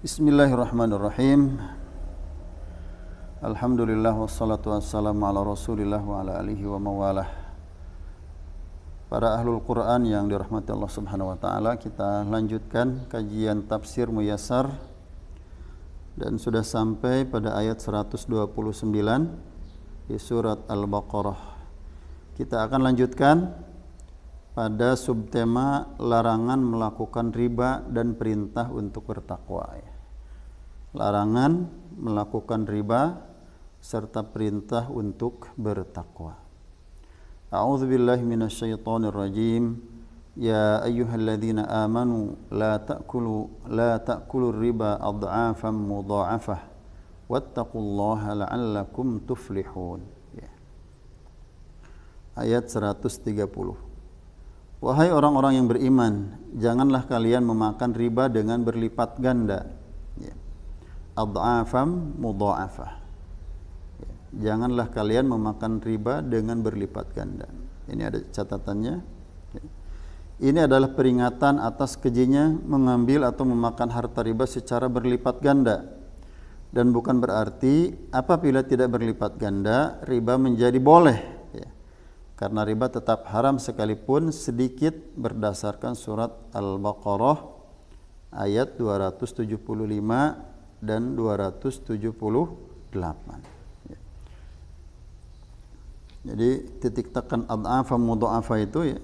Bismillahirrahmanirrahim. Alhamdulillah wassalatu wassalamu ala Rasulillah wa ala alihi wa mawalah. Para ahlul Quran yang dirahmati Allah Subhanahu wa taala, kita lanjutkan kajian tafsir muyassar dan sudah sampai pada ayat 129 di surat Al-Baqarah. Kita akan lanjutkan pada subtema larangan melakukan riba dan perintah untuk bertakwa. Larangan melakukan riba serta perintah untuk bertakwa. A'udzubillahi minasyaitonir rajim. Ya ayyuhalladzina amanu la ta'kulur riba adhafan mudha'afah wattaqullaha la'allakum tuflihun. Ayat 130. Wahai orang-orang yang beriman, janganlah kalian memakan riba dengan berlipat ganda. Adhafam mudha'afah. Janganlah kalian memakan riba dengan berlipat ganda. Ini ada catatannya. Ini adalah peringatan atas kejinya mengambil atau memakan harta riba secara berlipat ganda. Dan bukan berarti apabila tidak berlipat ganda, riba menjadi boleh. Karena riba tetap haram sekalipun sedikit berdasarkan surat Al-Baqarah ayat 275 dan 278. Jadi titik tekan adhafan mudha'afah itu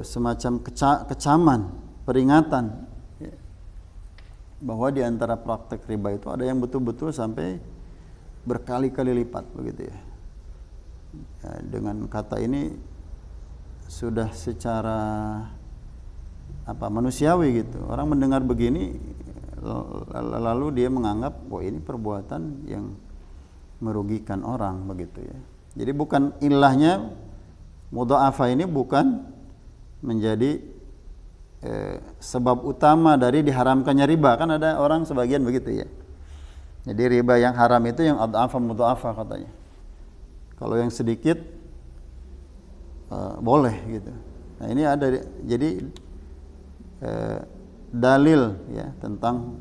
semacam kecaman, peringatan bahwa di antara praktek riba itu ada yang betul-betul sampai berkali-kali lipat begitu ya. Dengan kata ini sudah secara manusiawi gitu. Orang mendengar begini lalu dia menganggap bahwa ini perbuatan yang merugikan orang begitu ya. Jadi bukan ilahnya mudha'afah ini bukan menjadi sebab utama dari diharamkannya riba. Kan ada orang sebagian begitu ya. Jadi riba yang haram itu yang adhafan mudha'afah katanya. Kalau yang sedikit boleh gitu. Nah ini ada jadi dalil ya tentang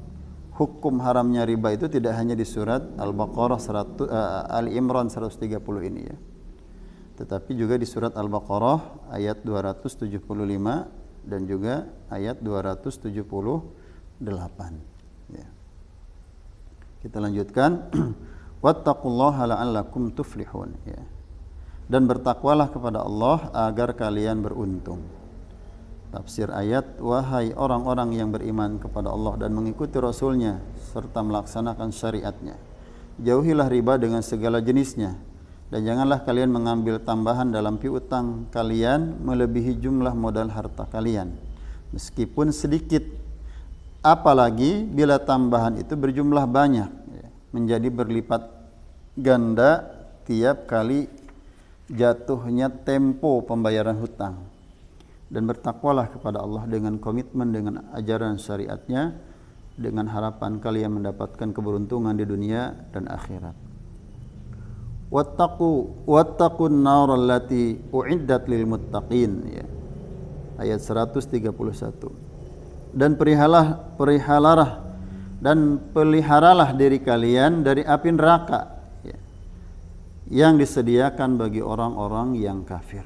hukum haramnya riba itu tidak hanya di surat Al-Baqarah Ali Imran 130 ini ya. Tetapi juga di surat Al-Baqarah ayat 275 dan juga ayat 278 ya. Kita lanjutkan. Wattaqullaha la'allakum tuflihun ya. Dan bertakwalah kepada Allah agar kalian beruntung. Tafsir ayat, wahai orang-orang yang beriman kepada Allah dan mengikuti Rasulnya serta melaksanakan syariatnya, jauhilah riba dengan segala jenisnya, dan janganlah kalian mengambil tambahan dalam piutang kalian melebihi jumlah modal harta kalian, meskipun sedikit, apalagi bila tambahan itu berjumlah banyak, menjadi berlipat ganda tiap kali jatuhnya tempo pembayaran hutang. Dan bertakwalah kepada Allah dengan komitmen dengan ajaran syariatnya, dengan harapan kalian mendapatkan keberuntungan di dunia dan akhirat. Wattaqun nar allati uiddat lil muttaqin ya. Ayat 131. Dan peliharalah diri kalian dari api neraka ya, yang disediakan bagi orang-orang yang kafir.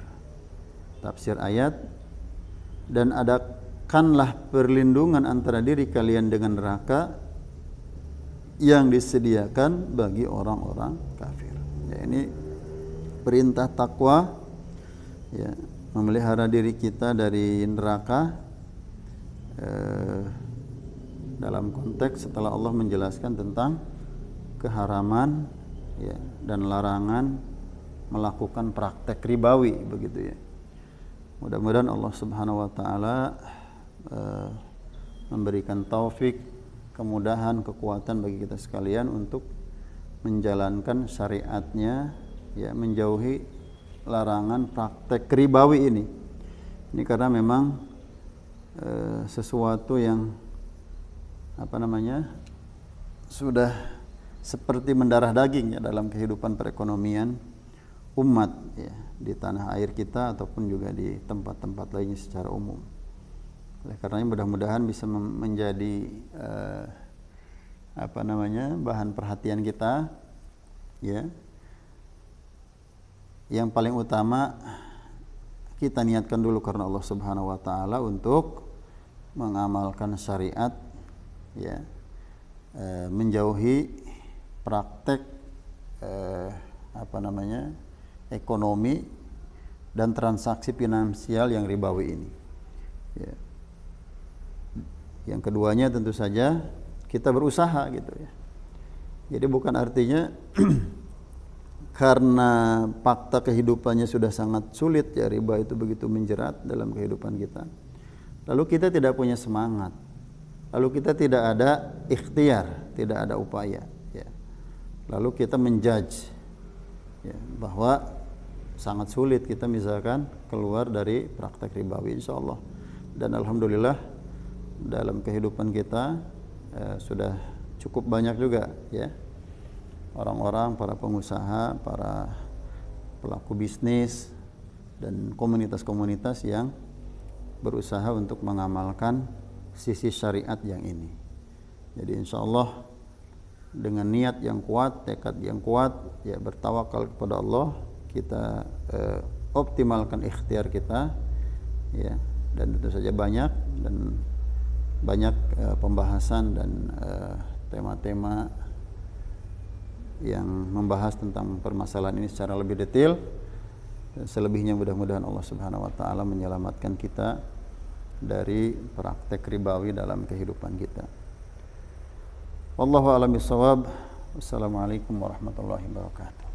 Tafsir ayat, dan adakanlah perlindungan antara diri kalian dengan neraka yang disediakan bagi orang-orang kafir. Ya, ini perintah takwa ya, memelihara diri kita dari neraka dalam konteks setelah Allah menjelaskan tentang keharaman ya, dan larangan melakukan praktek ribawi begitu ya. Mudah-mudahan Allah Subhanahu wa taala memberikan taufik, kemudahan, kekuatan bagi kita sekalian untuk menjalankan syariatnya ya, menjauhi larangan praktek ribawi ini. Ini karena memang sesuatu yang sudah seperti mendarah daging ya dalam kehidupan perekonomian umat ya, di tanah air kita ataupun juga di tempat-tempat lainnya secara umum. Oleh karenanya mudah-mudahan bisa menjadi bahan perhatian kita, ya. Yang paling utama kita niatkan dulu karena Allah Subhanahu wa taala untuk mengamalkan syariat, ya. Menjauhi praktek ekonomi dan transaksi finansial yang ribawi ini, ya. Yang keduanya tentu saja kita berusaha gitu, ya. Jadi bukan artinya karena fakta kehidupannya sudah sangat sulit, ya, riba itu begitu menjerat dalam kehidupan kita, lalu kita tidak punya semangat, lalu kita tidak ada ikhtiar, tidak ada upaya, ya. Lalu kita menjudge, ya, bahwa sangat sulit kita misalkan keluar dari praktek ribawi, insyaallah. Dan alhamdulillah dalam kehidupan kita sudah cukup banyak juga, ya, orang-orang, para pengusaha, para pelaku bisnis dan komunitas-komunitas yang berusaha untuk mengamalkan sisi syariat yang ini. Jadi insyaallah dengan niat yang kuat, tekad yang kuat, ya, bertawakal kepada Allah, kita optimalkan ikhtiar kita, ya. Dan tentu saja banyak pembahasan dan tema-tema yang membahas tentang permasalahan ini secara lebih detail. Dan selebihnya mudah-mudahan Allah Subhanahu wa taala menyelamatkan kita dari praktek ribawi dalam kehidupan kita. Wallahu a'lam bishawab. Wassalamualaikum warahmatullahi wabarakatuh.